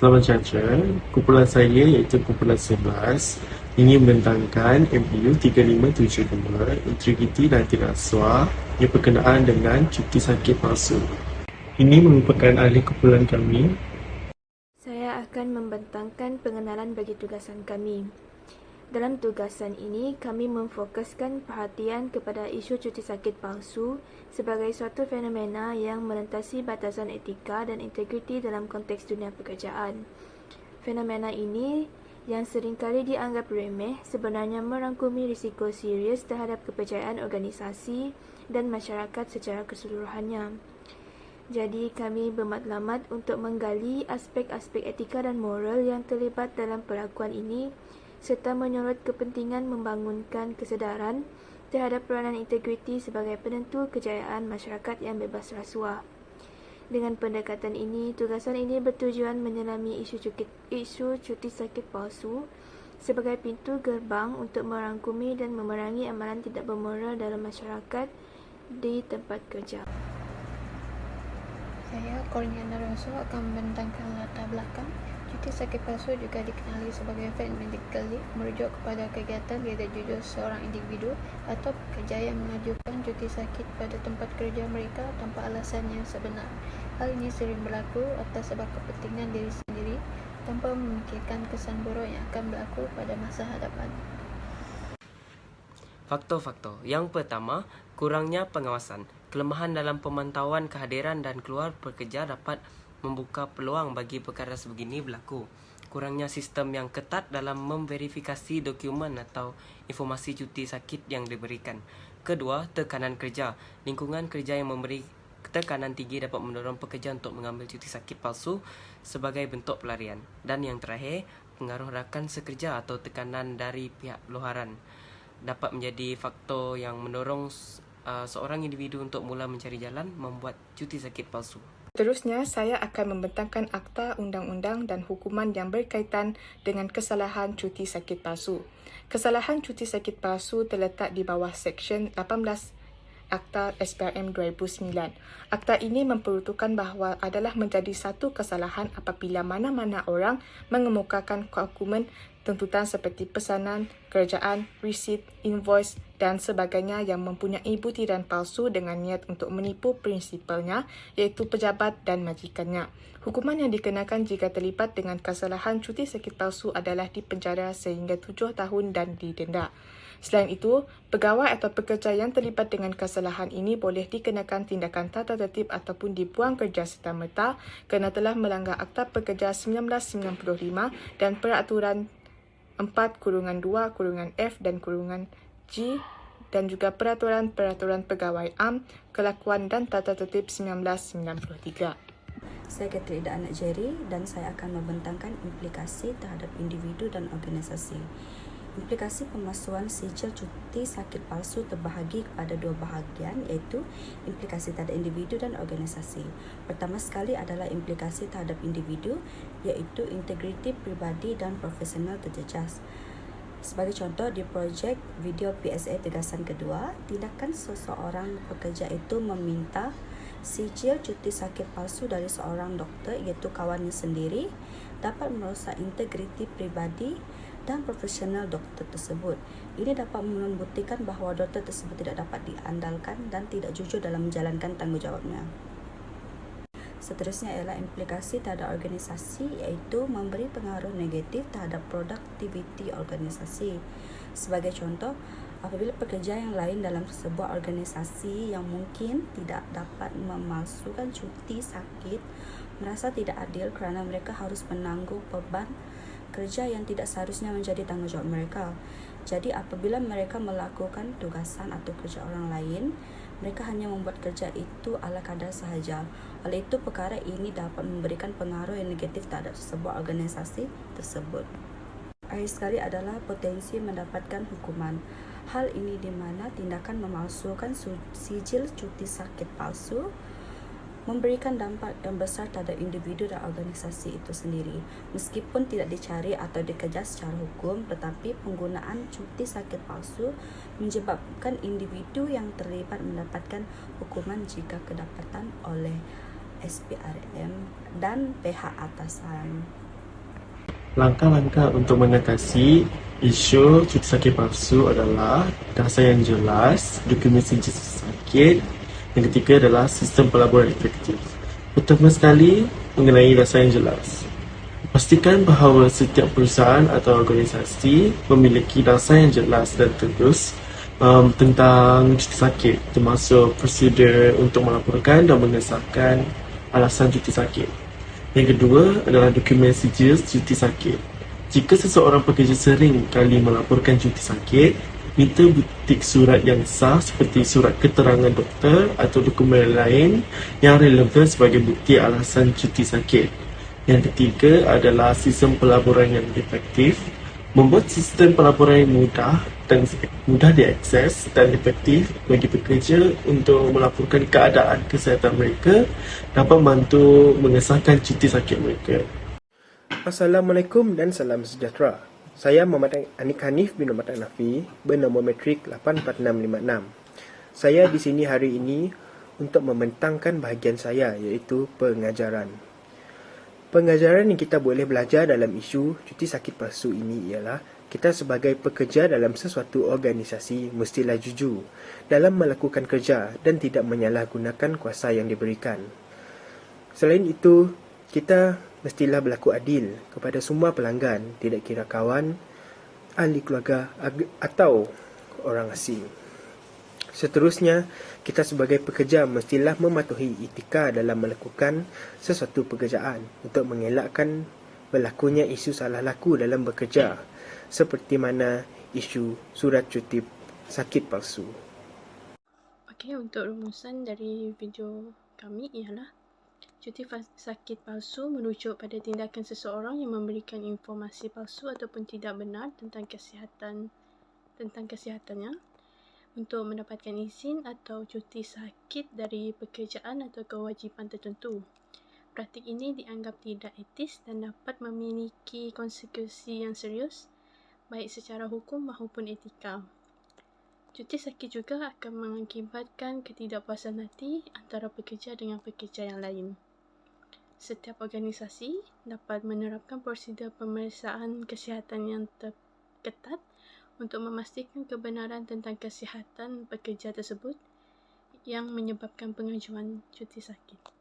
Selamat Caca, kumpulan saya iaitu kumpulan 11 ingin membentangkan MPU 3572 Integriti dan Tidak Rasuah yang berkenaan dengan cuti sakit palsu. Ini merupakan ahli kumpulan kami. Saya akan membentangkan pengenalan bagi tugasan kami. Dalam tugasan ini, kami memfokuskan perhatian kepada isu cuti sakit palsu sebagai suatu fenomena yang melintasi batasan etika dan integriti dalam konteks dunia pekerjaan. Fenomena ini yang seringkali dianggap remeh sebenarnya merangkumi risiko serius terhadap kepercayaan organisasi dan masyarakat secara keseluruhannya. Jadi kami bermatlamat untuk menggali aspek-aspek etika dan moral yang terlibat dalam perlakuan ini serta menyorot kepentingan membangunkan kesedaran terhadap peranan integriti sebagai penentu kejayaan masyarakat yang bebas rasuah. Dengan pendekatan ini, tugasan ini bertujuan menyelami isu cuti sakit palsu sebagai pintu gerbang untuk merangkumi dan memerangi amalan tidak bermoral dalam masyarakat di tempat kerja. Saya, Cornelia Rosso, akan membentangkan latar belakang. Cuti sakit palsu juga dikenali sebagai paid medical leave, merujuk kepada kegiatan tidak jujur seorang individu atau pekerja yang mengajukan cuti sakit pada tempat kerja mereka tanpa alasan yang sebenar. Hal ini sering berlaku atas sebab kepentingan diri sendiri tanpa memikirkan kesan buruk yang akan berlaku pada masa hadapan. Faktor-faktor. Yang pertama, kurangnya pengawasan. Kelemahan dalam pemantauan kehadiran dan keluar pekerja dapat membuka peluang bagi perkara sebegini berlaku. Kurangnya sistem yang ketat dalam memverifikasi dokumen atau informasi cuti sakit yang diberikan. Kedua, tekanan kerja. Lingkungan kerja yang memberi tekanan tinggi dapat mendorong pekerja untuk mengambil cuti sakit palsu sebagai bentuk pelarian. Dan yang terakhir, pengaruh rakan sekerja atau tekanan dari pihak luaran dapat menjadi faktor yang mendorong seorang individu untuk mula mencari jalan membuat cuti sakit palsu. Seterusnya, saya akan membentangkan akta undang-undang dan hukuman yang berkaitan dengan kesalahan cuti sakit palsu. Kesalahan cuti sakit palsu terletak di bawah Seksyen 18 Akta SPRM 2009. Akta ini memperuntukkan bahawa adalah menjadi satu kesalahan apabila mana-mana orang mengemukakan dokumen tuntutan seperti pesanan, kerjaan, resit, invoice dan sebagainya yang mempunyai butiran palsu dengan niat untuk menipu prinsipalnya iaitu pejabat dan majikannya. Hukuman yang dikenakan jika terlibat dengan kesalahan cuti sakit palsu adalah dipenjara sehingga 7 tahun dan didenda. Selain itu, pegawai atau pekerja yang terlibat dengan kesalahan ini boleh dikenakan tindakan tata tertib ataupun dibuang kerja serta-merta kerana telah melanggar Akta Pekerja 1995 dan Peraturan 4-2-F dan -G dan juga Peraturan Pegawai Am, Kelakuan dan Tata Tertib 1993. Saya Katrina Anak Jerry dan saya akan membentangkan implikasi terhadap individu dan organisasi. Implikasi pemalsuan sijil cuti sakit palsu terbahagi kepada dua bahagian iaitu implikasi terhadap individu dan organisasi. Pertama sekali adalah implikasi terhadap individu iaitu integriti pribadi dan profesional terjejas. Sebagai contoh, di projek video PSA Tegasan Kedua, tindakan seseorang pekerja itu meminta sijil cuti sakit palsu dari seorang doktor iaitu kawannya sendiri dapat merosak integriti pribadi dan profesional doktor tersebut. Ini dapat membuktikan bahawa doktor tersebut tidak dapat diandalkan dan tidak jujur dalam menjalankan tanggungjawabnya. Seterusnya ialah implikasi terhadap organisasi iaitu memberi pengaruh negatif terhadap produktiviti organisasi. Sebagai contoh, apabila pekerja yang lain dalam sebuah organisasi yang mungkin tidak dapat memalsukan cuti sakit merasa tidak adil kerana mereka harus menanggung beban kerja yang tidak seharusnya menjadi tanggungjawab mereka. Jadi apabila mereka melakukan tugasan atau kerja orang lain, mereka hanya membuat kerja itu ala kadar sahaja. Oleh itu, perkara ini dapat memberikan pengaruh yang negatif terhadap sebuah organisasi tersebut. Akhir sekali adalah potensi mendapatkan hukuman. Hal ini di mana tindakan memalsukan sijil cuti sakit palsu memberikan dampak yang besar terhadap individu dan organisasi itu sendiri. Meskipun tidak dicari atau dikejar secara hukum, tetapi penggunaan cuti sakit palsu menyebabkan individu yang terlibat mendapatkan hukuman jika kedapatan oleh SPRM dan pihak atasan. Langkah-langkah untuk mengatasi isu cuti sakit palsu adalah dasar yang jelas, dokumen cuti sakit. Yang ketiga adalah sistem pelaburan efektif. Pertama sekali, mengenai dasar yang jelas. Pastikan bahawa setiap perusahaan atau organisasi memiliki dasar yang jelas dan terus tentang cuti sakit, termasuk prosedur untuk melaporkan dan mengesahkan alasan cuti sakit. Yang kedua adalah dokumen sijil cuti sakit. Jika seseorang pekerja sering kali melaporkan cuti sakit, minta bukti surat yang sah seperti surat keterangan doktor atau dokumen lain yang relevan sebagai bukti alasan cuti sakit. Yang ketiga adalah sistem pelaporan yang efektif. Membuat sistem pelaporan yang mudah diakses dan efektif bagi pekerja untuk melaporkan keadaan kesihatan mereka dapat membantu mengesahkan cuti sakit mereka. Assalamualaikum dan salam sejahtera. Saya Muhammad Anik Hanif bin Muhammad Hanafi bernombor metrik 84656. Saya di sini hari ini untuk membentangkan bahagian saya iaitu pengajaran. Pengajaran yang kita boleh belajar dalam isu cuti sakit palsu ini ialah kita sebagai pekerja dalam sesuatu organisasi mestilah jujur dalam melakukan kerja dan tidak menyalahgunakan kuasa yang diberikan. Selain itu, kita mestilah berlaku adil kepada semua pelanggan, tidak kira kawan, ahli keluarga atau orang asing. Seterusnya, kita sebagai pekerja mestilah mematuhi etika dalam melakukan sesuatu pekerjaan untuk mengelakkan berlakunya isu salah laku dalam bekerja, seperti mana isu surat cuti sakit palsu. Okey, untuk rumusan dari video kami ialah cuti sakit palsu merujuk pada tindakan seseorang yang memberikan informasi palsu ataupun tidak benar tentang kesihatannya untuk mendapatkan izin atau cuti sakit dari pekerjaan atau kewajipan tertentu. Praktik ini dianggap tidak etis dan dapat memiliki konsekuensi yang serius, baik secara hukum maupun etika. Cuti sakit juga akan mengakibatkan ketidakpuasan hati antara pekerja dengan pekerja yang lain. Setiap organisasi dapat menerapkan prosedur pemeriksaan kesihatan yang ketat untuk memastikan kebenaran tentang kesihatan pekerja tersebut yang menyebabkan pengajuan cuti sakit.